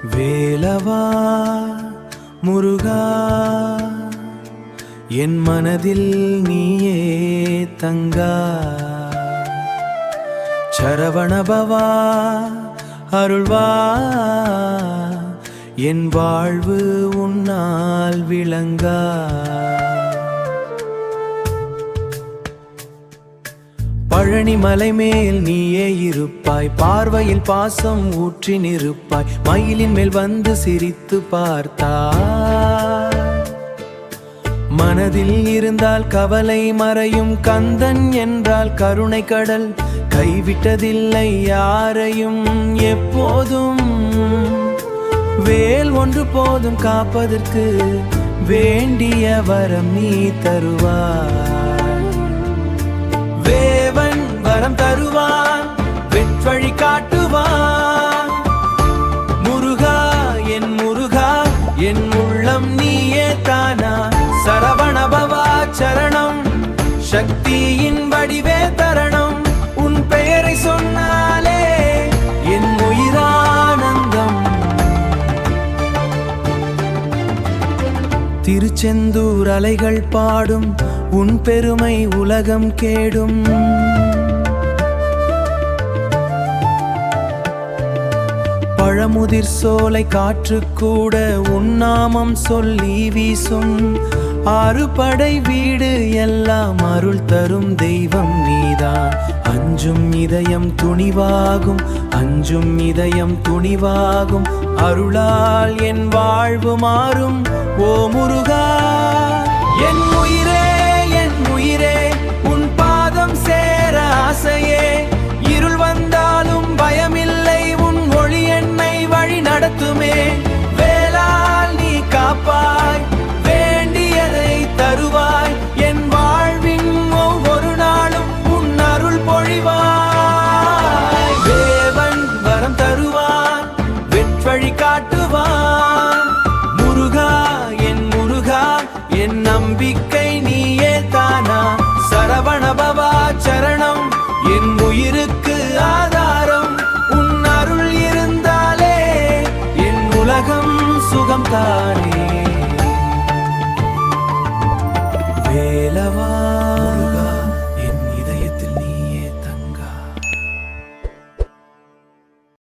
வேலவா முருகா என் மனதில் நீயே தங்கா சரவணபவா அருள்வா என் வாழ்வு உன்னால் விளங்கா பழனி மலை மேல் நீயே இருப்பாய் பார்வையில் பாசம் ஊற்றி நிற்பாய் மயிலின் மேல் வந்து சிரித்து பார்த்தாய் மனதில் இருந்தால் கவலை மறையும் கந்தன் என்றால் கருணை கடல் கைவிட்டதில்லை யாரையும் எப்போதும் வேல் ஒன்று போதும் காப்பதற்கு வேண்டிய வரம் நீ தருவாய் வேவன் வரம் தருவான் வெற்றி காட்டுவான் முருகா என் உள்ளம் நீயே தானா சரவணபவா சரணம் சக்தியின் வடிவே தரணம் உன் பெயரை சொன்னாலே என் உயிரானந்தம் திருச்செந்தூர் அலைகள் பாடும் உன் பெருமை உலகம் கேடும் பழமுதிர் சோலை காற்று கூட உன்னாமம் சொல்லி வீசும் ஆறு படை வீடு எல்லாம் அருள் தரும் தெய்வம் நீதான் அஞ்சும் இதயம் துணிவாகும் அருளால் என் வாழ்வு மாறும் ஓ முருகா என் உயிரே உன் பாதம் சேர ஆசையே இருள் வந்தாலும் பயமில்லை உன் ஒளி என்னை வழி நடத்துமே வேலால் நீ காப்பாய் வேண்டியதை தருவாய் என் வாழ்வின் ஒவ்வொரு நாளும் உன் அருள் பொழிவாய் தேவன் வரம் தருவான் வெற்றி காட்டுவான் முருகா என் நம்பிக்கை நீயே தானா சரவணபவா சரணம் என் உயிருக்கு ஆதாரம் உன் அருள் இருந்தாலே என் உலகம் சுகம் தானே வேலவா